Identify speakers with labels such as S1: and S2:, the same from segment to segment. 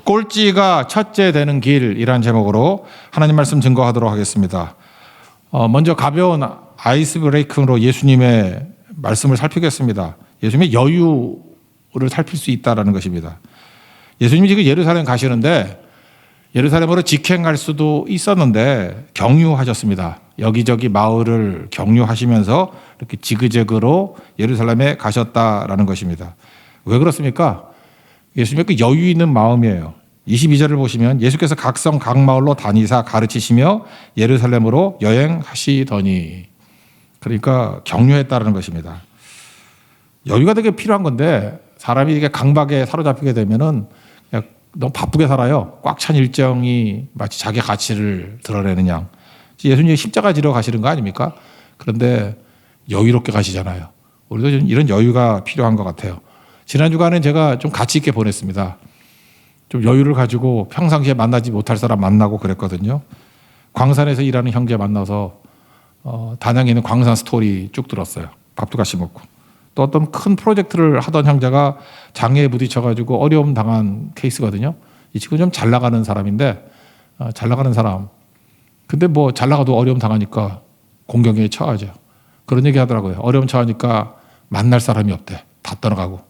S1: 꼴찌가 첫째 되는 길이란 제목으로 하나님 말씀 증거하도록 하겠습니다. 먼저 가벼운 아이스 브레이크로 예수님의 말씀을 살피겠습니다. 예수님의 여유를 살필 수 있다는 것입니다. 예수님이 지금 예루살렘 가시는데 예루살렘으로 직행할 수도 있었는데 경유하셨습니다. 여기저기 마을을 경유하시면서 이렇게 지그재그로 예루살렘에 가셨다라는 것입니다. 왜 그렇습니까? 예수님의 그 여유 있는 마음이에요. 22절을 보시면 예수께서 각성 각 마을로 다니사 가르치시며 예루살렘으로 여행하시더니, 그러니까 경유했다는 것입니다. 여유가 되게 필요한 건데 사람이 이게 강박에 사로잡히게 되면은 너무 바쁘게 살아요. 꽉 찬 일정이 마치 자기 가치를 드러내는 양. 예수님이 십자가 지러 가시는 거 아닙니까? 그런데 여유롭게 가시잖아요. 우리도 좀 이런 여유가 필요한 것 같아요. 지난 주간에 제가 좀 가치 있게 보냈습니다. 좀 여유를 가지고 평상시에 만나지 못할 사람 만나고 그랬거든요. 광산에서 일하는 형제 만나서 단양에 있는 광산 스토리 쭉 들었어요. 밥도 같이 먹고. 또 어떤 큰 프로젝트를 하던 형제가 장애에 부딪혀가지고 어려움 당한 케이스거든요. 이 친구 좀 잘 나가는 사람인데, 잘 나가는 사람. 근데 뭐 잘 나가도 어려움 당하니까 공경에 처하죠. 그런 얘기 하더라고요. 어려움 처하니까 만날 사람이 없대. 다 떠나가고.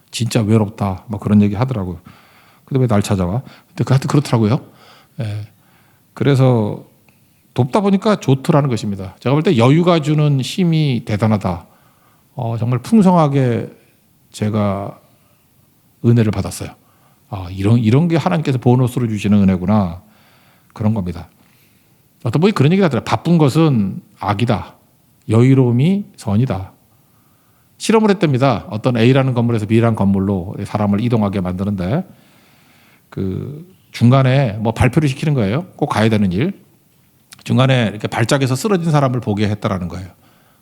S1: 진짜 외롭다. 뭐 그런 얘기 하더라고요. 근데 왜 날 찾아와? 근데 하여튼 그렇더라고요. 예. 그래서 돕다 보니까 좋더라는 것입니다. 제가 볼 때 여유가 주는 힘이 대단하다. 정말 풍성하게 제가 은혜를 받았어요. 이런 게 하나님께서 보너스로 주시는 은혜구나. 그런 겁니다. 어떤 분이 그런 얘기를 하더라고요. 바쁜 것은 악이다. 여유로움이 선이다. 실험을 했답니다. 어떤 A라는 건물에서 B라는 건물로 사람을 이동하게 만드는데 그 중간에 뭐 발표를 시키는 거예요. 꼭 가야 되는 일. 중간에 이렇게 발작해서 쓰러진 사람을 보게 했다라는 거예요.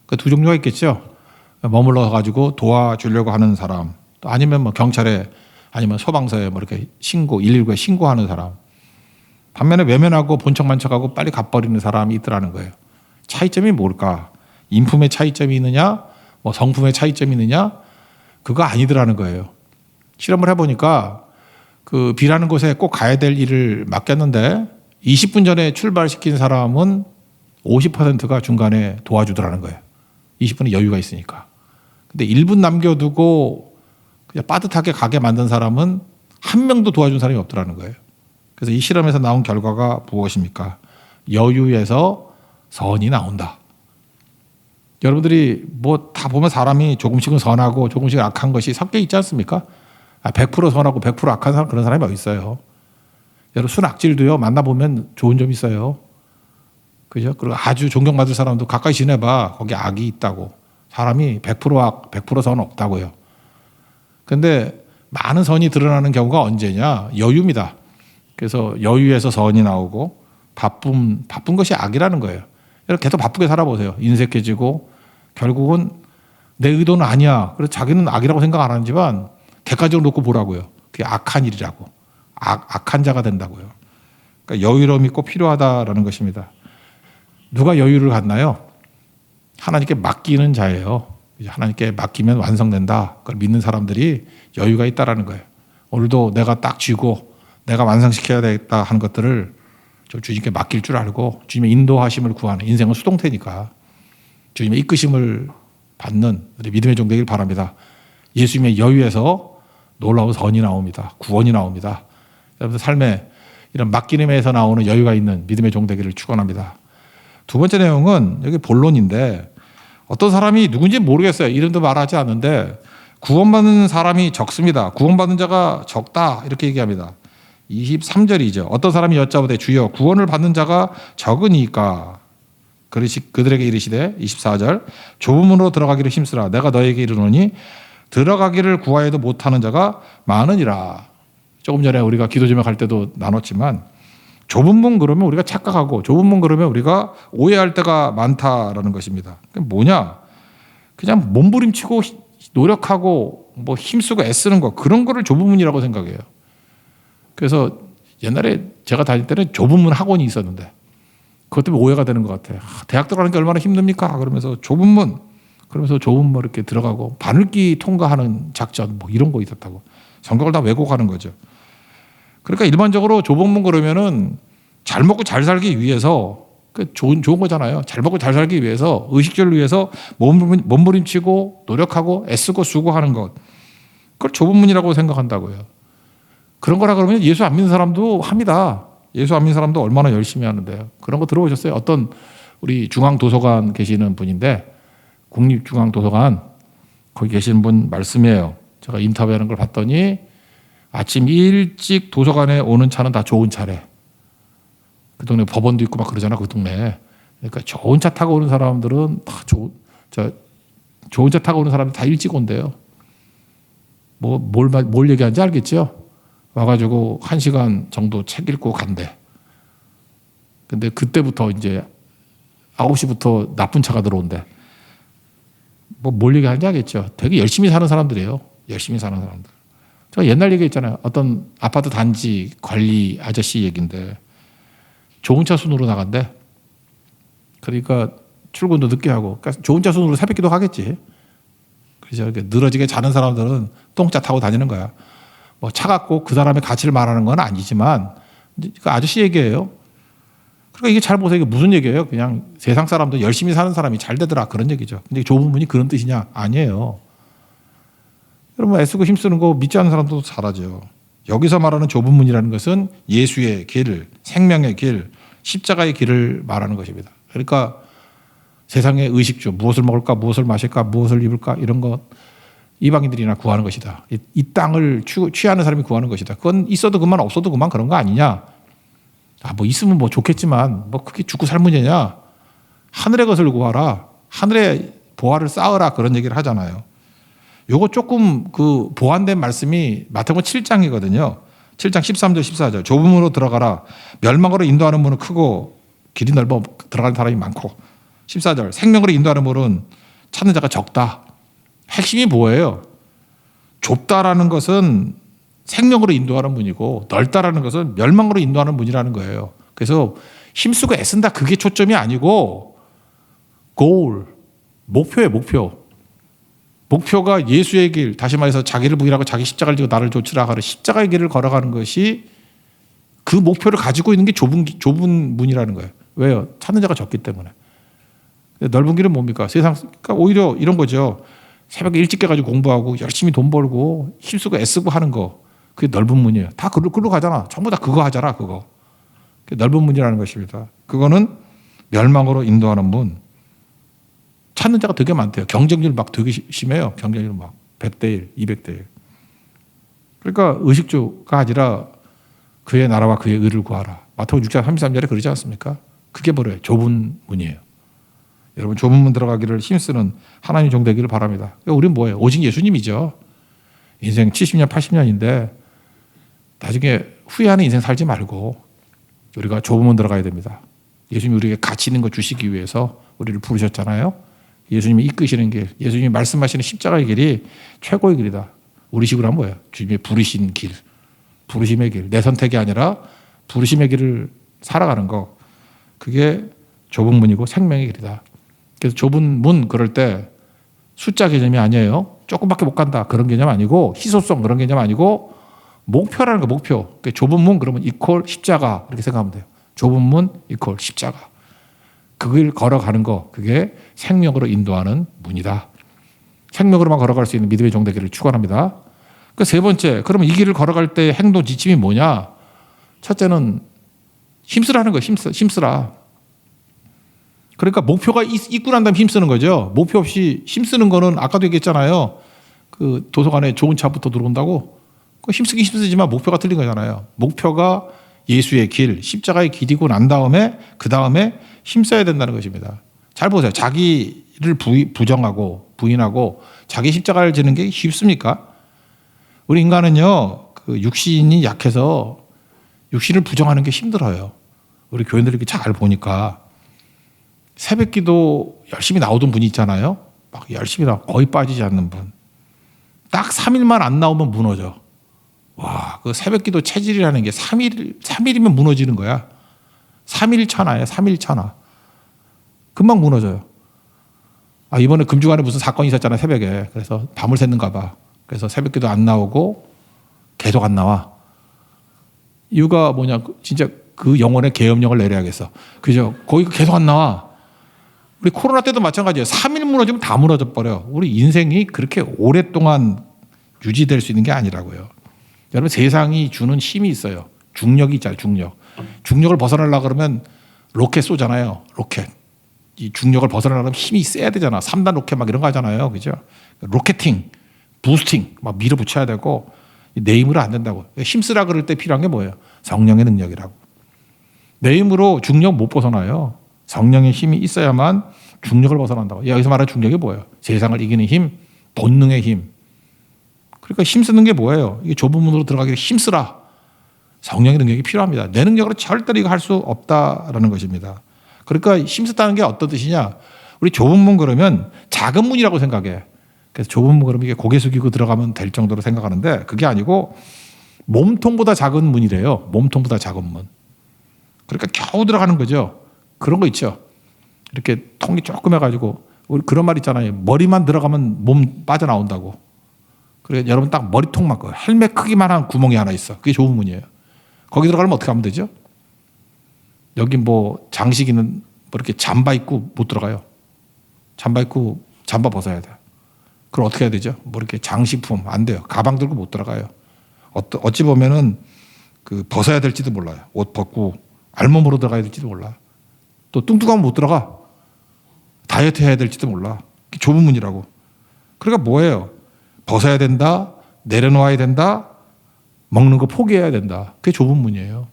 S1: 그 두 종류가 있겠죠. 머물러 가지고 도와주려고 하는 사람, 또 아니면 뭐 경찰에 아니면 소방서에 뭐 이렇게 119에 신고하는 사람. 반면에 외면하고 본척만척하고 빨리 가버리는 사람이 있더라는 거예요. 차이점이 뭘까? 인품의 차이점이 있느냐? 뭐 성품의 차이점이 있느냐? 그거 아니더라는 거예요. 실험을 해보니까 그 B라는 곳에 꼭 가야 될 일을 맡겼는데 20분 전에 출발시킨 사람은 50%가 중간에 도와주더라는 거예요. 20분의 여유가 있으니까. 근데 1분 남겨두고 그냥 빠듯하게 가게 만든 사람은 한 명도 도와준 사람이 없더라는 거예요. 그래서 이 실험에서 나온 결과가 무엇입니까? 여유에서 선이 나온다. 여러분들이 뭐 다 보면 사람이 조금씩은 선하고 조금씩은 악한 것이 섞여 있지 않습니까? 100% 선하고 100% 악한 사람, 그런 사람이 어디 있어요? 여러분, 순악질도요, 만나보면 좋은 점이 있어요. 그죠? 그리고 아주 존경받을 사람도 가까이 지내봐. 거기 악이 있다고. 사람이 100% 악, 100% 선 없다고요. 근데 많은 선이 드러나는 경우가 언제냐? 여유입니다. 그래서 여유에서 선이 나오고 바쁜 것이 악이라는 거예요. 여러분, 계속 바쁘게 살아보세요. 인색해지고 결국은 내 의도는 아니야. 그래서 자기는 악이라고 생각 안 하지만 객관적으로 놓고 보라고요. 그게 악한 일이라고. 악한 자가 된다고요. 그러니까 여유로움이 꼭 필요하다라는 것입니다. 누가 여유를 갖나요? 하나님께 맡기는 자예요. 하나님께 맡기면 완성된다. 그걸 믿는 사람들이 여유가 있다라는 거예요. 오늘도 내가 딱 쥐고 내가 완성시켜야 되겠다 하는 것들을 주님께 맡길 줄 알고 주님의 인도하심을 구하는, 인생은 수동태니까 주님의 이끄심을 받는 우리 믿음의 종 되길 바랍니다. 예수님의 여유에서 놀라운 선이 나옵니다. 구원이 나옵니다. 여러분들 삶에 이런 맡기림에서 나오는 여유가 있는 믿음의 종 되기를 축원합니다. 두 번째 내용은 여기 본론인데, 어떤 사람이 누군지 모르겠어요. 이름도 말하지 않는데 구원받는 사람이 적습니다. 구원받는 자가 적다, 이렇게 얘기합니다. 23절이죠. 어떤 사람이 여짜오되 주여 구원을 받는 자가 적으니까 그들에게 이르시되, 24절, 좁은 문으로 들어가기를 힘쓰라. 내가 너에게 이르노니 들어가기를 구하여도 못하는 자가 많으니라. 조금 전에 우리가 기도 제목할 때도 나눴지만 좁은 문 그러면 우리가 착각하고 좁은 문 그러면 우리가 오해할 때가 많다라는 것입니다. 그게 뭐냐? 그냥 몸부림치고 노력하고 뭐 힘쓰고 애쓰는 거, 그런 거를 좁은 문이라고 생각해요. 그래서 옛날에 제가 다닐 때는 좁은 문 학원이 있었는데 그것 때문에 오해가 되는 것 같아요. 대학 들어가는 게 얼마나 힘듭니까? 그러면서 좁은 문, 그러면서 좁은 문 이렇게 들어가고 바늘기 통과하는 작전 뭐 이런 거 있었다고. 성경을 다 왜곡하는 거죠. 그러니까 일반적으로 조복문 그러면은 잘 먹고 잘 살기 위해서 좋은 거잖아요. 잘 먹고 잘 살기 위해서 의식주를 위해서 몸부림치고 노력하고 애쓰고 수고하는 것. 그걸 조복문이라고 생각한다고요. 그런 거라 그러면 예수 안 믿는 사람도 합니다. 예수 안 믿는 사람도 얼마나 열심히 하는데요. 그런 거 들어보셨어요? 어떤 우리 중앙도서관 계시는 분인데 국립중앙도서관 거기 계시는 분 말씀이에요. 제가 인터뷰하는 걸 봤더니 아침 일찍 도서관에 오는 차는 다 좋은 차래. 그 동네 법원도 있고 막 그러잖아, 그 동네. 그러니까 좋은 차 타고 오는 사람들은 다 좋은 차 타고 오는 사람들 다 일찍 온대요. 뭘 얘기하는지 알겠죠? 와가지고 1시간 정도 책 읽고 간대. 근데 그때부터 이제 9시부터 나쁜 차가 들어온대. 뭘 얘기하는지 알겠죠? 되게 열심히 사는 사람들이에요. 열심히 사는 사람들. 제가 옛날 얘기했잖아요. 어떤 아파트 단지 관리 아저씨 얘기인데 좋은 차 순으로 나간대. 그러니까 출근도 늦게 하고. 그러니까 좋은 차 순으로 새벽기도 하겠지. 그래서 이렇게 늘어지게 자는 사람들은 똥차 타고 다니는 거야. 차가 꼭 그 사람의 가치를 말하는 건 아니지만 그 아저씨 얘기예요. 그러니까 이게 잘 보세요. 이게 무슨 얘기예요? 그냥 세상 사람도 열심히 사는 사람이 잘 되더라 그런 얘기죠. 근데 좁은 문이 그런 뜻이냐? 아니에요. 여러분 애쓰고 힘쓰는 거 믿지 않는 사람도 잘하죠. 여기서 말하는 좁은 문이라는 것은 예수의 길, 생명의 길, 십자가의 길을 말하는 것입니다. 그러니까 세상의 의식주, 무엇을 먹을까, 무엇을 마실까, 무엇을 입을까 이런 것 이방인들이나 구하는 것이다. 이 땅을 취하는 사람이 구하는 것이다. 그건 있어도 그만 없어도 그만 그런 거 아니냐. 있으면 좋겠지만 그게 죽고 살 문제냐. 하늘의 것을 구하라. 하늘의 보화를 쌓으라. 그런 얘기를 하잖아요. 요거 조금 보완된 말씀이 마태복음 7장이거든요. 7장 13절 14절. 좁은 문으로 들어가라. 멸망으로 인도하는 문은 크고 길이 넓어 들어가는 사람이 많고. 14절. 생명으로 인도하는 문은 찾는 자가 적다. 핵심이 뭐예요? 좁다라는 것은 생명으로 인도하는 문이고 넓다라는 것은 멸망으로 인도하는 문이라는 거예요. 그래서 힘쓰고 애쓴다 그게 초점이 아니고 goal, 목표예요. 목표가 예수의 길, 다시 말해서 자기를 부인하고 자기 십자가를 지고 나를 좇으라 하는 십자가의 길을 걸어가는 것이 그 목표를 가지고 있는 게 좁은 문이라는 거예요. 왜요? 찾는 자가 적기 때문에. 넓은 길은 뭡니까? 그러니까 오히려 이런 거죠. 새벽에 일찍 깨가지고 공부하고 열심히 돈 벌고 힘쓰고 애쓰고 하는 거. 그게 넓은 문이에요. 다 그걸로 가잖아. 전부 다 그거 하잖아, 그거. 그게 넓은 문이라는 것입니다. 그거는 멸망으로 인도하는 문. 찾는 자가 되게 많대요. 경쟁률 막 되게 심해요. 경쟁률 막 100대 1, 200대 1. 그러니까 의식주가 아니라 그의 나라와 그의 의를 구하라. 마태복음 6장 33절에 그러지 않습니까? 그게 뭐래요? 좁은 문이에요. 여러분 좁은 문 들어가기를 힘쓰는 하나님 종 되기를 바랍니다. 그러니까 우리는 뭐예요? 오직 예수님이죠. 인생 70년, 80년인데 나중에 후회하는 인생 살지 말고 우리가 좁은 문 들어가야 됩니다. 예수님이 우리에게 가치 있는 거 주시기 위해서 우리를 부르셨잖아요. 예수님이 이끄시는 길, 예수님이 말씀하시는 십자가의 길이 최고의 길이다. 우리 식으로 하면 뭐예요? 주님의 부르신 길, 부르심의 길. 내 선택이 아니라 부르심의 길을 살아가는 거. 그게 좁은 문이고 생명의 길이다. 그래서 좁은 문 그럴 때 숫자 개념이 아니에요. 조금밖에 못 간다. 그런 개념 아니고 희소성 그런 개념 아니고 목표라는 거 목표. 그러니까 좁은 문 그러면 이퀄 십자가 이렇게 생각하면 돼요. 좁은 문 이퀄 십자가. 그 길 걸어가는 거 그게 생명으로 인도하는 문이다. 생명으로만 걸어갈 수 있는 믿음의 종되기를 축원합니다. 그 세 번째 그러면 이 길을 걸어갈 때 행동 지침이 뭐냐? 첫째는 힘쓰라는 거 힘쓰라. 그러니까 목표가 있고 난 다음에 힘쓰는 거죠. 목표 없이 힘쓰는 거는 아까도 얘기했잖아요. 그 도서관에 좋은 차부터 들어온다고. 힘쓰긴 힘쓰지만 목표가 틀린 거잖아요. 목표가 예수의 길, 십자가의 길이고 난 다음에 그 다음에 힘써야 된다는 것입니다. 잘 보세요. 자기를 부정하고 부인하고 자기 십자가를 지는 게 쉽습니까? 우리 인간은요, 그 육신이 약해서 육신을 부정하는 게 힘들어요. 우리 교인들이 이렇게 잘 보니까 새벽 기도 열심히 나오던 분이 있잖아요. 막 열심히 거의 빠지지 않는 분. 딱 3일만 안 나오면 무너져. 와, 그 새벽 기도 체질이라는 게 3일이면 무너지는 거야. 3일 차나예요. 3일 차나. 금방 무너져요. 이번에 금주간에 무슨 사건이 있었잖아요. 새벽에. 그래서 밤을 샜는가 봐. 그래서 새벽 기도 안 나오고 계속 안 나와. 이유가 뭐냐? 진짜 그 영혼의 계엄령을 내려야겠어. 그죠? 거기가 계속 안 나와. 우리 코로나 때도 마찬가지예요. 3일 무너지면 다 무너져 버려. 우리 인생이 그렇게 오랫동안 유지될 수 있는 게 아니라고요. 여러분, 세상이 주는 힘이 있어요. 중력이 있잖아요. 중력. 중력을 벗어나려고 그러면 로켓 쏘잖아요. 로켓. 이 중력을 벗어나려면 힘이 세야 되잖아. 3단 로켓 막 이런 거 하잖아요. 그죠? 로켓팅, 부스팅 막 밀어붙여야 되고 내 힘으로 안 된다고. 힘쓰라 그럴 때 필요한 게 뭐예요? 성령의 능력이라고. 내 힘으로 중력 못 벗어나요. 성령의 힘이 있어야만 중력을 벗어난다고. 여기서 말하는 중력이 뭐예요? 세상을 이기는 힘, 본능의 힘. 그러니까 힘쓰는 게 뭐예요? 이게 좁은 문으로 들어가기 위해 힘쓰라. 성령의 능력이 필요합니다. 내 능력으로 절대로 이거 할 수 없다라는 것입니다. 그러니까 힘쓰다는 게 어떤 뜻이냐? 우리 좁은 문 그러면 작은 문이라고 생각해. 그래서 좁은 문 그러면 이게 고개 숙이고 들어가면 될 정도로 생각하는데 그게 아니고 몸통보다 작은 문이래요. 몸통보다 작은 문. 그러니까 겨우 들어가는 거죠. 그런 거 있죠. 이렇게 통이 조금 해가지고 우리 그런 말 있잖아요. 머리만 들어가면 몸 빠져나온다고. 그래 여러분 딱 머리통만 그 헬멧 크기만한 구멍이 하나 있어. 그게 좁은 문이에요. 거기 들어가면 어떻게 하면 되죠? 여기 뭐 장식 있는 뭐 이렇게 잠바 입고 못 들어가요. 잠바 입고 잠바 벗어야 돼. 그럼 어떻게 해야 되죠? 뭐 이렇게 장식품 안 돼요. 가방 들고 못 들어가요. 어찌 보면은 그 벗어야 될지도 몰라요. 옷 벗고 알몸으로 들어가야 될지도 몰라. 또 뚱뚱하면 못 들어가. 다이어트 해야 될지도 몰라. 좁은 문이라고. 그러니까 뭐예요? 벗어야 된다. 내려놓아야 된다. 먹는 거 포기해야 된다. 그게 좁은 문이에요.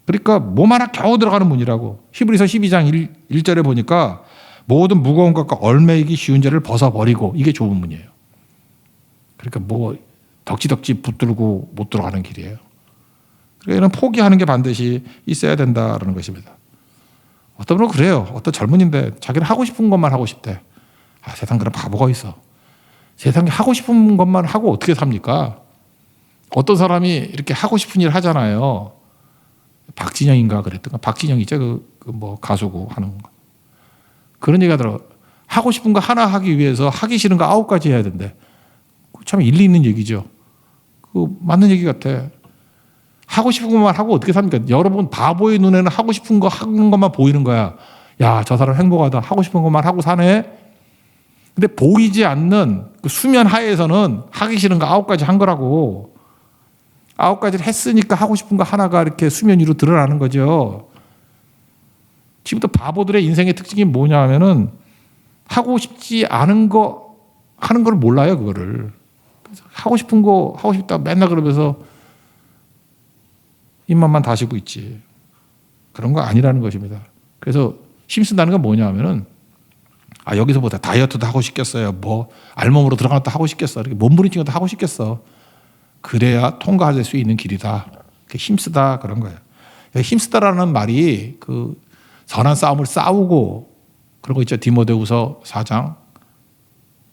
S1: 그러니까 몸 하나 겨우 들어가는 문이라고. 히브리서 12장 1절에 보니까 모든 무거운 것과 얼매이기 쉬운 죄를 벗어버리고 이게 좁은 문이에요. 그러니까 뭐 덕지덕지 붙들고 못 들어가는 길이에요. 그러니까 이런 포기하는 게 반드시 있어야 된다는 것입니다. 어떤 분은 그래요. 어떤 젊은인데 자기는 하고 싶은 것만 하고 싶대. 아, 세상 그런 바보가 있어. 세상에 하고 싶은 것만 하고 어떻게 삽니까? 어떤 사람이 이렇게 하고 싶은 일 하잖아요. 박진영인가 그랬던가. 박진영 있죠. 그 뭐 가수고 하는 거. 그런 얘기가 들어. 하고 싶은 거 하나 하기 위해서 하기 싫은 거 9가지 해야 된대. 참 일리 있는 얘기죠. 그 맞는 얘기 같아. 하고 싶은 것만 하고 어떻게 삽니까? 여러분 바보의 눈에는 하고 싶은 거 하는 것만 보이는 거야. 야, 저 사람 행복하다. 하고 싶은 것만 하고 사네. 근데 보이지 않는 그 수면 하에서는 하기 싫은 거 9가지 한 거라고. 9가지를 했으니까 하고 싶은 거 하나가 이렇게 수면 위로 드러나는 거죠. 지금부터 바보들의 인생의 특징이 뭐냐 하면은 하고 싶지 않은 거 하는 걸 몰라요, 그거를. 하고 싶은 거 하고 싶다 맨날 그러면서 입맛만 다시고 있지. 그런 거 아니라는 것입니다. 그래서 힘쓴다는 건 뭐냐 하면은 아, 여기서 보다 다이어트도 하고 싶겠어요. 뭐 알몸으로 들어가는 것도 하고 싶겠어. 이렇게 몸부림치는 것도 하고 싶겠어. 그래야 통과할 수 있는 길이다. 힘쓰다 그런 거예요. 힘쓰다라는 말이 그 선한 싸움을 싸우고 그런 거 있죠. 디모데후서 4장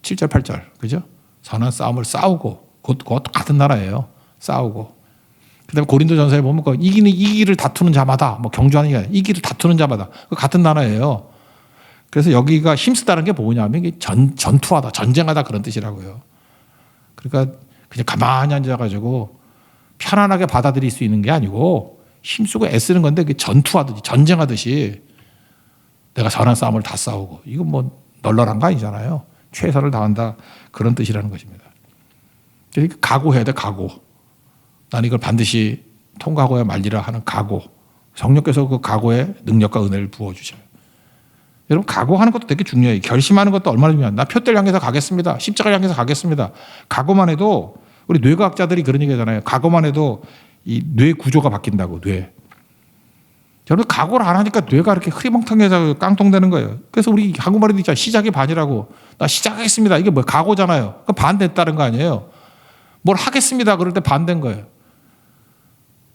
S1: 7절 8절 그죠? 선한 싸움을 싸우고 그것도 같은 나라예요. 싸우고. 그다음에 고린도전서에 보면 그 이기를 다투는 자마다 뭐 경주하는 게 아니라 이기를 다투는 자마다 같은 나라예요. 그래서 여기가 힘쓰다는 게 뭐냐면 이게 전투하다, 전쟁하다 그런 뜻이라고요. 그러니까 그냥 가만히 앉아가지고 편안하게 받아들일 수 있는 게 아니고 힘쓰고 애쓰는 건데 전투하듯이 전쟁하듯이 내가 선한 싸움을 다 싸우고 이거 뭐 널널한 거 아니잖아요. 최선을 다한다 그런 뜻이라는 것입니다. 그러니까 각오해야 돼. 각오. 나는 이걸 반드시 통과하고야 말리라 하는 각오. 성령께서 그 각오에 능력과 은혜를 부어주셔요. 여러분 각오하는 것도 되게 중요해요. 결심하는 것도 얼마나 중요한가. 나 표대를 향해서 가겠습니다. 십자가를 향해서 가겠습니다. 각오만 해도 우리 뇌과학자들이 그런 얘기 하잖아요. 각오만 해도 이 뇌 구조가 바뀐다고. 뇌. 여러분 각오를 안 하니까 뇌가 이렇게 흐리멍텅해서 깡통되는 거예요. 그래서 우리 한국말에도 있잖아요. 시작이 반이라고. 나 시작하겠습니다. 이게 뭐야? 각오잖아요. 그 반대했다는 거 아니에요. 뭘 하겠습니다. 그럴 때 반대인 거예요.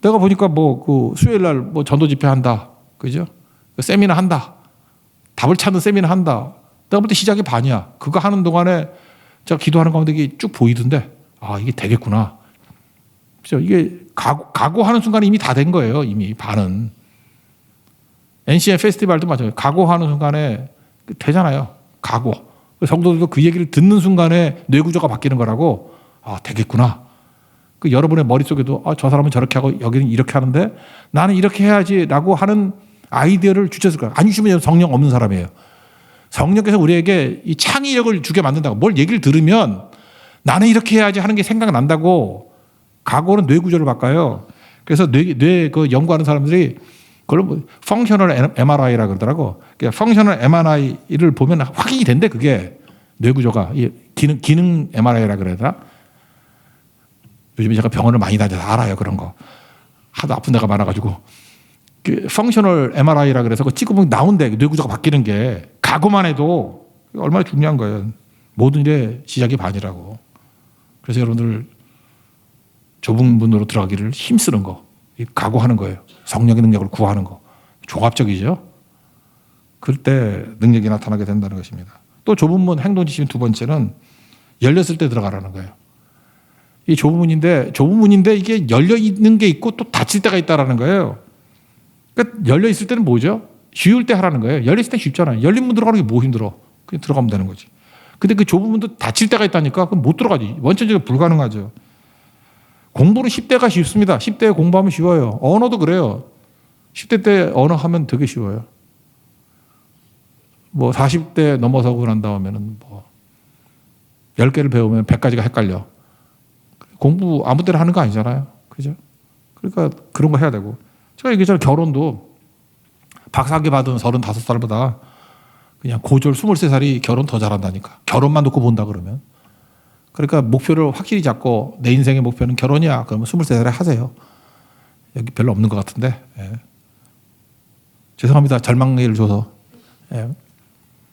S1: 내가 보니까 뭐 그 수요일 날 뭐 전도 집회 한다. 그죠? 세미나 한다. 답을 찾는 세미나 한다. 내가 볼 때 시작이 반이야. 그거 하는 동안에 제가 기도하는 가운데 이게 쭉 보이던데 아, 이게 되겠구나. 그죠? 이게 각오하는 순간에 이미 다 된 거예요. 이미 반은. NCM 페스티벌도 마찬가지예요. 각오하는 순간에 되잖아요. 각오. 성도들도 그 얘기를 듣는 순간에 뇌구조가 바뀌는 거라고 아, 되겠구나. 그 여러분의 머릿속에도 저 사람은 저렇게 하고 여기는 이렇게 하는데 나는 이렇게 해야지라고 하는 아이디어를 주셨을 거예요. 안 주시면 성령 없는 사람이에요. 성령께서 우리에게 이 창의력을 주게 만든다고. 뭘 얘기를 들으면 나는 이렇게 해야지 하는 게 생각난다고 각오는 뇌 구조를 바꿔요. 그래서 뇌 그 연구하는 사람들이 그걸 뭐 펑셔널 MRI라 그러더라고. 그러니까 펑셔널 MRI를 보면 확인이 된대 그게 뇌 구조가 기능 MRI라 그러더라. 요즘에 제가 병원을 많이 다녀서 알아요 그런 거. 하도 아픈 데가 많아가지고 그 펑셔널 MRI라 그래서 그거 찍으면 나온대 뇌 구조가 바뀌는 게 각오만 해도 얼마나 중요한 거예요. 모든 일의 시작이 반이라고. 그래서 여러분들 좁은 문으로 들어가기를 힘쓰는 거, 각오하는 거예요. 성령의 능력을 구하는 거. 종합적이죠. 그럴 때 능력이 나타나게 된다는 것입니다. 또 좁은 문 행동 지침 두 번째는 열렸을 때 들어가라는 거예요. 이 좁은 문인데 이게 열려 있는 게 있고 또 닫힐 때가 있다라는 거예요. 그러니까 열려 있을 때는 뭐죠? 쉬울 때 하라는 거예요. 열려 있을 때 쉽잖아요. 열린 문 들어가는 게 뭐 힘들어? 그냥 들어가면 되는 거지. 근데 그 좁은 문도 닫힐 때가 있다니까 그럼 못 들어가지. 원천적으로 불가능하죠. 공부는 10대가 쉽습니다. 10대에 공부하면 쉬워요. 언어도 그래요. 10대 때 언어 하면 되게 쉬워요. 뭐 40대 넘어서고 난 다음에는 뭐 10개를 배우면 100가지가 헷갈려. 공부 아무 때나 하는 거 아니잖아요. 그죠? 그러니까 그런 거 해야 되고. 제가 얘기했잖아요. 결혼도 박사학위 받은 35살보다 그냥 고졸 23살이 결혼 더 잘한다니까. 결혼만 놓고 본다 그러면. 그러니까 목표를 확실히 잡고 내 인생의 목표는 결혼이야. 그러면 23살에 하세요. 여기 별로 없는 것 같은데. 예. 죄송합니다. 절망을 줘서. 예.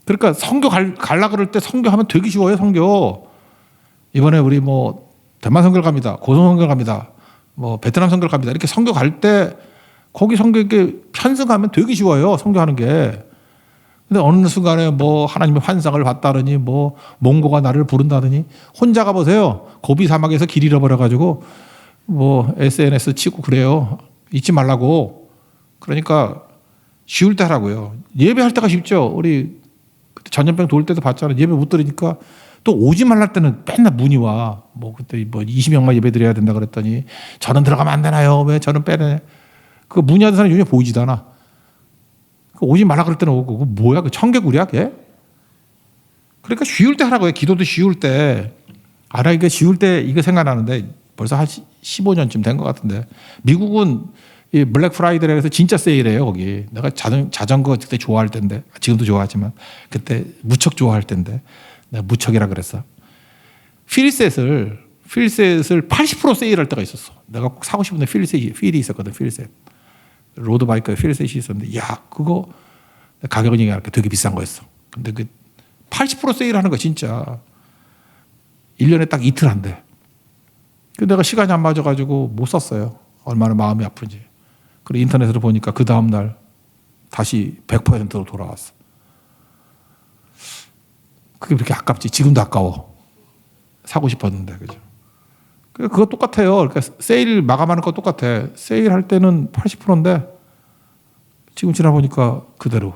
S1: 그러니까 선교 갈라 그럴 때 선교하면 되게 쉬워요. 선교. 이번에 우리 뭐 대만 선교를 갑니다. 고성 선교를 갑니다. 뭐 베트남 선교를 갑니다. 이렇게 선교 갈 때 거기 선교 이렇게 편승하면 되게 쉬워요. 선교하는 게. 근데 어느 순간에 뭐 하나님의 환상을 봤다더니 뭐 몽고가 나를 부른다더니 혼자 가보세요. 고비 사막에서 길 잃어버려가지고 뭐 SNS 치고 그래요. 잊지 말라고. 그러니까 쉬울 때 하라고요. 예배할 때가 쉽죠. 우리 그때 전염병 돌 때도 봤잖아요. 예배 못 들으니까 또 오지 말랄 때는 맨날 문의 와. 뭐 그때 뭐 20명만 예배 드려야 된다 그랬더니 저는 들어가면 안 되나요? 왜 저는 빼내? 그 문의하는 사람이 요즘에 보이지도 않아. 오지 말라 그럴 때는 오고. 뭐야? 그 청개구리야, 걔? 그러니까 쉬울 때 하라고요. 기도도 쉬울 때. 이게 쉬울 때 이거 생각나는데 벌써 한 15년쯤 된 것 같은데. 미국은 이 블랙 프라이데이라 해서 진짜 세일해요, 거기. 내가 자전거 그때 좋아할 때인데. 지금도 좋아하지만 그때 무척 좋아할 때인데. 내가 무척이라 그랬어. 필셋을 80% 세일할 때가 있었어. 내가 꼭 사고 싶은데 필이 있었거든, 필셋. 로드바이크에 필셋이 있었는데, 야, 그거 가격은 얘기할게 되게 비싼 거였어. 근데 그 80% 세일하는 거 진짜 1년에 딱 이틀 한대. 근데 내가 시간이 안 맞아가지고 못 샀어요. 얼마나 마음이 아픈지. 그리고 인터넷으로 보니까 그 다음날 다시 100%로 돌아왔어. 그게 그렇게 아깝지. 지금도 아까워. 사고 싶었는데, 그죠? 그거 똑같아요. 그러니까 세일 마감하는 거 똑같아. 세일할 때는 80%인데 지금 지나보니까 그대로.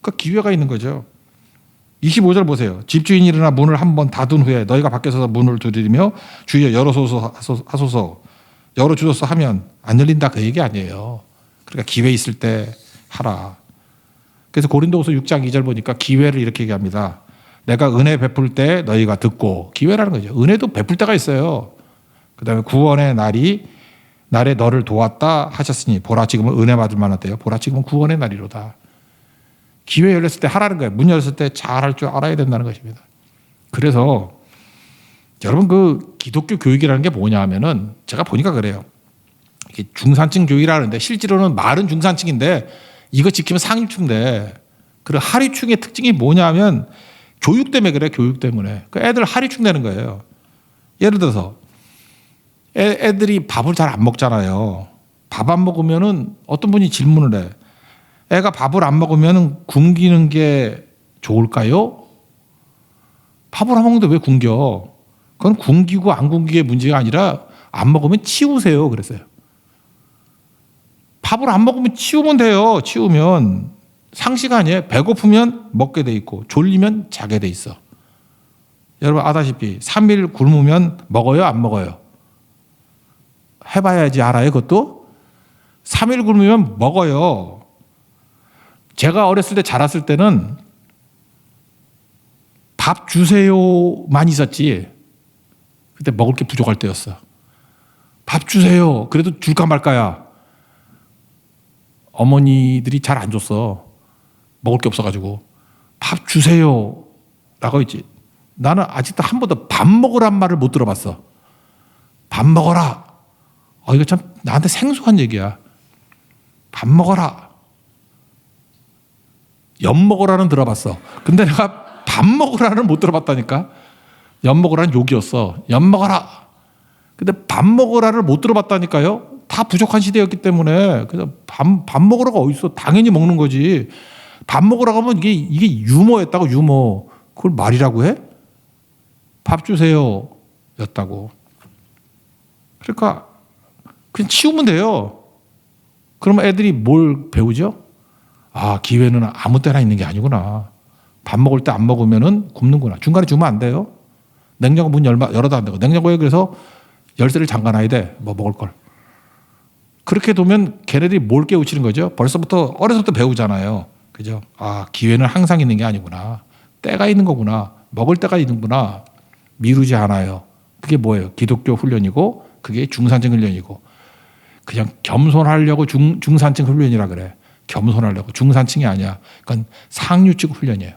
S1: 그러니까 기회가 있는 거죠. 25절 보세요. 집주인이 일어나 문을 한번 닫은 후에 너희가 밖에서 문을 두드리며 주여 열어소서 하소서 열어주소서 하면 안 열린다 그 얘기 아니에요. 그러니까 기회 있을 때 하라. 그래서 고린도후서 6장 2절 보니까 기회를 이렇게 얘기합니다. 내가 은혜 베풀 때 너희가 듣고. 기회라는 거죠. 은혜도 베풀 때가 있어요. 그 다음에 구원의 날에 너를 도왔다 하셨으니 보라 지금은 은혜 받을 만하대요. 보라 지금은 구원의 날이로다. 기회 열렸을 때 하라는 거예요. 문 열렸을 때 잘할 줄 알아야 된다는 것입니다. 그래서 여러분 그 기독교 교육이라는 게 뭐냐 하면은 제가 보니까 그래요. 이게 중산층 교육이라는데 실제로는 말은 중산층인데 이거 지키면 상류층인데 그 하류층의 특징이 뭐냐 하면 교육 때문에 그래. 교육 때문에. 그 애들 하류층 되는 거예요. 예를 들어서 애들이 밥을 잘 안 먹잖아요. 밥 안 먹으면은 어떤 분이 질문을 해. 애가 밥을 안 먹으면 굶기는 게 좋을까요? 밥을 안 먹는데 왜 굶겨? 그건 굶기고 안 굶기의 문제가 아니라 안 먹으면 치우세요. 그랬어요. 밥을 안 먹으면 치우면 돼요. 치우면. 상식 아니에요. 배고프면 먹게 돼 있고 졸리면 자게 돼 있어. 여러분 아다시피 3일 굶으면 먹어요? 안 먹어요? 해봐야지 알아요, 그것도? 3일 굶으면 먹어요. 제가 어렸을 때 자랐을 때는 밥 주세요만 있었지. 그때 먹을 게 부족할 때였어. 밥 주세요. 그래도 줄까 말까야. 어머니들이 잘 안 줬어. 먹을 게 없어가지고. 밥 주세요. 라고 했지. 나는 아직도 한 번도 밥 먹으란 말을 못 들어봤어. 밥 먹어라. 이거 참 나한테 생소한 얘기야. 밥 먹어라. 엿 먹으라는 들어봤어. 근데 내가 밥 먹으라는 못 들어봤다니까. 엿 먹으라는 욕이었어. 엿 먹어라. 근데 밥 먹으라를 못 들어봤다니까요. 다 부족한 시대였기 때문에. 그래서 밥 먹으라가 어딨어. 당연히 먹는 거지. 밥 먹으라고 하면 이게 유머였다고, 유머. 그걸 말이라고 해? 밥 주세요. 였다고. 그러니까 그냥 치우면 돼요. 그러면 애들이 뭘 배우죠? 기회는 아무 때나 있는 게 아니구나. 밥 먹을 때 안 먹으면은 굶는구나. 중간에 주면 안 돼요. 냉장고 문 열어도 안 되고. 냉장고에 그래서 열쇠를 잠가놔야 돼. 뭐 먹을 걸. 그렇게 두면 걔네들이 뭘 깨우치는 거죠? 벌써부터 어려서부터 배우잖아요. 그죠? 기회는 항상 있는 게 아니구나. 때가 있는 거구나. 먹을 때가 있는구나. 미루지 않아요. 그게 뭐예요? 기독교 훈련이고 그게 중산층 훈련이고 그냥 겸손하려고 중산층 훈련이라 그래. 겸손하려고. 중산층이 아니야. 그건 상류층 훈련이에요.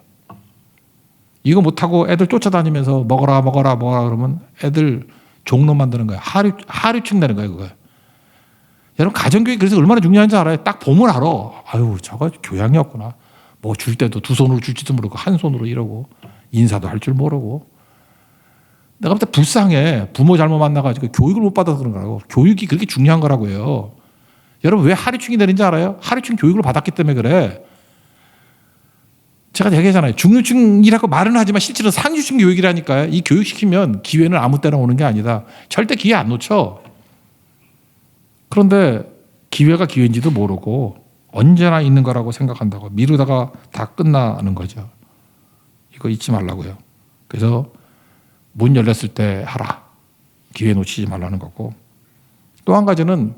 S1: 이거 못하고 애들 쫓아다니면서 먹어라 그러면 애들 종로 만드는 거야. 하류층 되는 거야, 그거. 여러분, 가정교육 그래서 얼마나 중요한지 알아요? 딱 보면 알아. 저거 교양이 없구나. 뭐 줄 때도 두 손으로 줄지도 모르고 한 손으로 이러고 인사도 할 줄 모르고. 내가 볼 때 불쌍해. 부모 잘못 만나가지고 교육을 못 받아서 그런 거라고. 교육이 그렇게 중요한 거라고 해요. 여러분, 왜 하류층이 되는지 알아요? 하류층 교육을 받았기 때문에 그래. 제가 얘기하잖아요. 중류층이라고 말은 하지만 실제로 상류층 교육이라니까요. 이 교육시키면 기회는 아무 때나 오는 게 아니다. 절대 기회 안 놓쳐. 그런데 기회가 기회인지도 모르고 언제나 있는 거라고 생각한다고 미루다가 다 끝나는 거죠. 이거 잊지 말라고요. 그래서 문 열렸을 때 하라. 기회 놓치지 말라는 거고. 또 한 가지는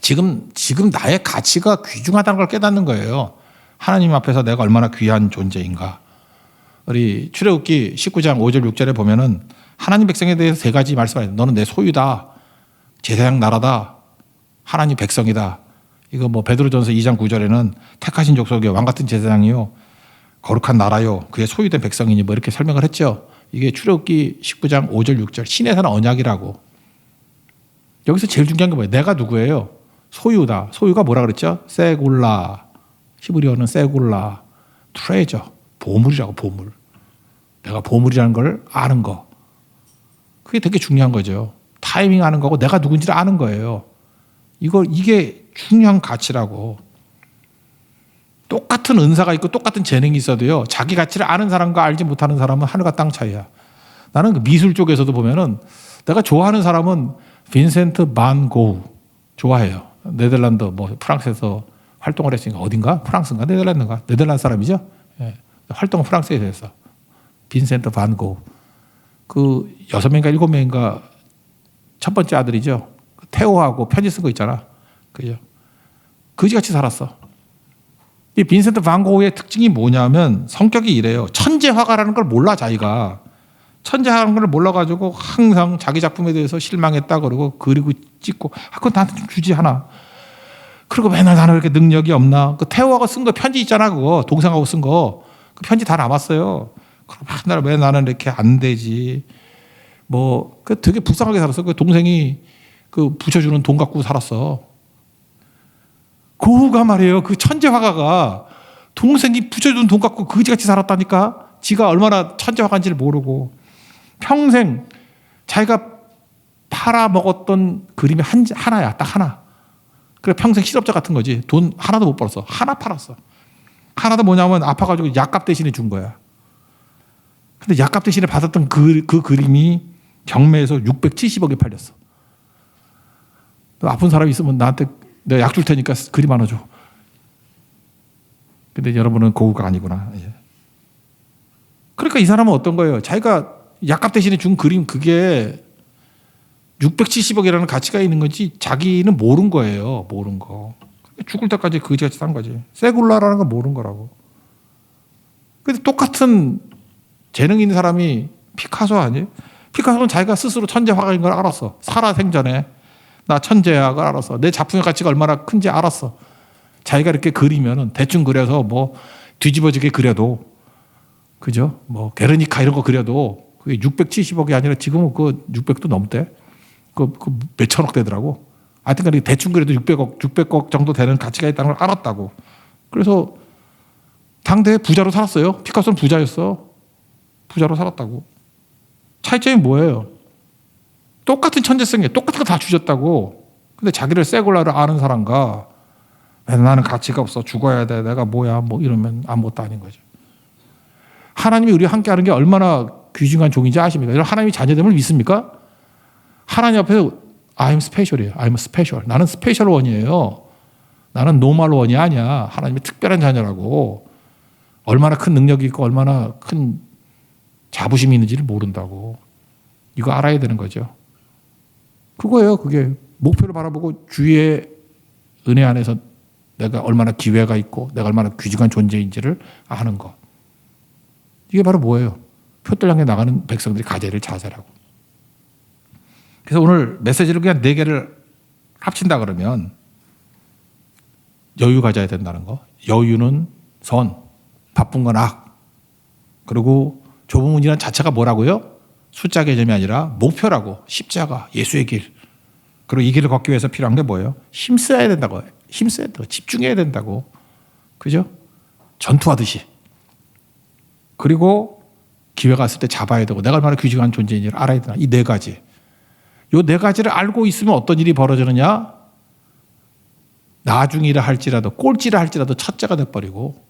S1: 지금 나의 가치가 귀중하다는 걸 깨닫는 거예요. 하나님 앞에서 내가 얼마나 귀한 존재인가. 우리 출애굽기 19장 5절 6절에 보면은 하나님 백성에 대해서 세 가지 말씀하세요. 너는 내 소유다. 제사장 나라다. 하나님 백성이다. 이거 뭐 베드로전서 2장 9절에는 택하신 족속이요 왕 같은 제사장이요 거룩한 나라요 그의 소유된 백성이니 뭐 이렇게 설명을 했죠. 이게 출애굽기 19장 5절 6절 신에 사는 언약이라고. 여기서 제일 중요한 게 뭐예요? 내가 누구예요? 소유다. 소유가 뭐라 그랬죠? 세굴라. 히브리어는 세굴라. 트레저. 보물이라고. 보물. 내가 보물이라는 걸 아는 거. 그게 되게 중요한 거죠. 타이밍 아는 거고 내가 누군지를 아는 거예요. 이게 중요한 가치라고. 똑같은 은사가 있고 똑같은 재능이 있어도요. 자기 가치를 아는 사람과 알지 못하는 사람은 하늘과 땅 차이야. 나는 그 미술 쪽에서도 보면은 내가 좋아하는 사람은 빈센트 반 고흐 좋아해요. 네덜란드 뭐 프랑스에서 활동을 했으니까 어딘가? 프랑스인가? 네덜란드인가? 네덜란드 사람이죠. 예. 활동은 프랑스에서 했어. 빈센트 반 고흐. 그 6명인가 7명인가 첫 번째 아들이죠. 태호하고 편지 쓴 거 있잖아. 그죠? 거지같이 살았어. 이 빈센트 반 고흐의 특징이 뭐냐면 성격이 이래요. 천재 화가라는 걸 몰라 자기가. 천재 화가라는 걸 몰라가지고 항상 자기 작품에 대해서 실망했다 그러고 그리고 찍고 그건 나한테 좀 주지 하나. 그리고 맨날 나는 왜 이렇게 능력이 없나. 그 태호하고 쓴 거 편지 있잖아 그거. 동생하고 쓴 거. 그 편지 다 남았어요. 그럼 맨날 왜 나는 이렇게 안 되지. 뭐 그 되게 불쌍하게 살았어. 그 동생이 그 붙여주는 돈 갖고 살았어. 고흐가 말이에요. 그 천재 화가가 동생이 붙여주는 돈 갖고 그지같이 살았다니까. 지가 얼마나 천재 화가인지를 모르고 평생 자기가 팔아먹었던 그림이 하나야. 딱 하나. 그래 평생 실업자 같은 거지. 돈 하나도 못 벌었어. 하나 팔았어. 하나도 뭐냐면 아파가지고 약값 대신에 준 거야. 근데 약값 대신에 받았던 그 그림이 경매에서 670억에 팔렸어. 아픈 사람이 있으면 나한테 내가 약 줄 테니까 그림 하나 줘. 근데 여러분은 고흐가 아니구나. 예. 그러니까 이 사람은 어떤 거예요? 자기가 약값 대신에 준 그림 그게 670억이라는 가치가 있는 건지 자기는 모른 거예요. 모른 거. 죽을 때까지 그지같이 산 거지. 세굴라라는 건 모른 거라고. 근데 똑같은 재능 있는 사람이 피카소 아니에요? 피카소는 자기가 스스로 천재 화가인 걸 알았어. 살아 생전에. 나 천재야 걸 알았어. 내 작품의 가치가 얼마나 큰지 알았어. 자기가 이렇게 그리면은 대충 그려서 뭐 뒤집어지게 그려도, 그죠? 뭐 게르니카 이런 거 그려도 그게 670억이 아니라 지금은 그 600도 넘대. 그 몇천억 되더라고. 하여튼 간에 대충 그래도 600억 정도 되는 가치가 있다는 걸 알았다고. 그래서 당대에 부자로 살았어요. 피카소는 부자였어. 부자로 살았다고. 차이점이 뭐예요? 똑같은 천재성이에요. 똑같은 거 다 주셨다고. 근데 자기를 세골라를 아는 사람과 나는 가치가 없어. 죽어야 돼. 내가 뭐야. 뭐 이러면 아무것도 아닌 거죠. 하나님이 우리와 함께 하는 게 얼마나 귀중한 종인지 아십니까? 여러분 하나님이 자녀됨을 믿습니까? 하나님 앞에서 I'm special이에요. I'm special. 나는 스페셜 원이에요. 나는 노멀 원이 아니야. 하나님의 특별한 자녀라고. 얼마나 큰 능력이 있고 얼마나 큰 자부심이 있는지를 모른다고. 이거 알아야 되는 거죠. 그거예요. 그게 목표를 바라보고 주의 은혜 안에서 내가 얼마나 기회가 있고 내가 얼마나 귀중한 존재인지를 아는 것. 이게 바로 뭐예요? 표들 향해 나가는 백성들이 가져야 될 자세라고. 그래서 오늘 메시지를 그냥 4개를 합친다 그러면 여유 가져야 된다는 거. 여유는 선, 바쁜 건 악. 그리고 좁은 문이란 자체가 뭐라고요? 숫자 개념이 아니라 목표라고. 십자가, 예수의 길. 그리고 이 길을 걷기 위해서 필요한 게 뭐예요? 힘써야 된다고. 힘써야 된다고. 집중해야 된다고. 그죠? 전투하듯이. 그리고 기회가 왔을 때 잡아야 되고 내가 얼마나 귀중한 존재인지를 알아야 되나. 이 4가지. 이 4가지를 알고 있으면 어떤 일이 벌어지느냐? 나중이라 할지라도 꼴찌라 할지라도 첫째가 돼버리고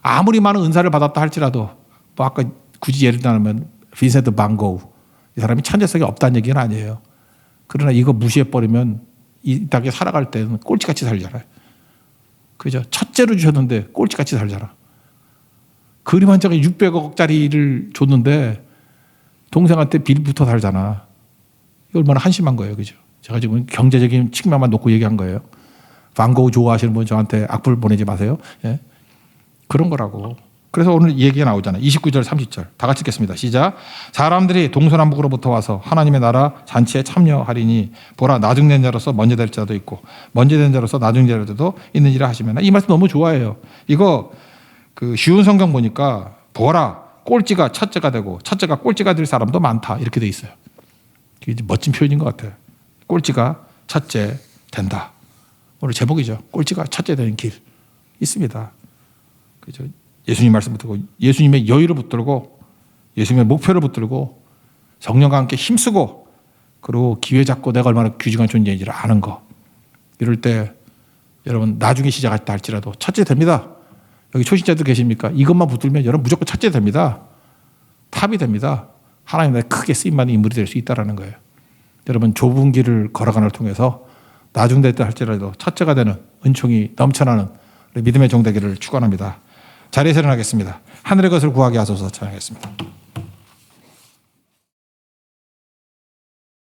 S1: 아무리 많은 은사를 받았다 할지라도 뭐 아까 굳이 예를 들면 빈센트 반 고흐 이 사람이 천재성이 없다는 얘기는 아니에요. 그러나 이거 무시해버리면 이 땅에 살아갈 때는 꼴찌같이 살잖아요. 그죠? 첫째로 주셨는데 꼴찌같이 살잖아. 그림 한 장에 600억짜리를 줬는데 동생한테 빌부터 살잖아. 이거 얼마나 한심한 거예요. 그죠? 제가 지금 경제적인 측면만 놓고 얘기한 거예요. 반 고흐 좋아하시는 분 저한테 악플 보내지 마세요. 예? 그런 거라고. 그래서 오늘 얘기가 나오잖아요. 29절 30절 다 같이 읽겠습니다. 시작. 사람들이 동서남북으로부터 와서 하나님의 나라 잔치에 참여하리니 보라 나중된 자로서 먼저 될 자도 있고 먼저 된 자로서 나중된 자도 있느니라 하시면 이 말씀 너무 좋아해요. 이거 그 쉬운 성경 보니까 보라 꼴찌가 첫째가 되고 첫째가 꼴찌가 될 사람도 많다 이렇게 돼 있어요. 이게 멋진 표현인 것 같아요. 꼴찌가 첫째 된다. 오늘 제목이죠. 꼴찌가 첫째 되는 길 있습니다. 그죠? 예수님 말씀 붙들고 예수님의 여유를 붙들고 예수님의 목표를 붙들고 성령과 함께 힘쓰고 그리고 기회 잡고 내가 얼마나 귀중한 존재인지를 아는 거. 이럴 때 여러분 나중에 시작했다 할지라도 첫째 됩니다. 여기 초신자들 계십니까? 이것만 붙들면 여러분 무조건 첫째 됩니다. 탑이 됩니다. 하나님 나라에 크게 쓰임받는 인물이 될 수 있다는 거예요. 여러분 좁은 길을 걸어가는 걸 통해서 나중 됐다 할지라도 첫째가 되는 은총이 넘쳐나는 믿음의 종 되기를 축원합니다. 자리에서 일어나겠습니다. 하늘의 것을 구하게 하소서 찬양하겠습니다.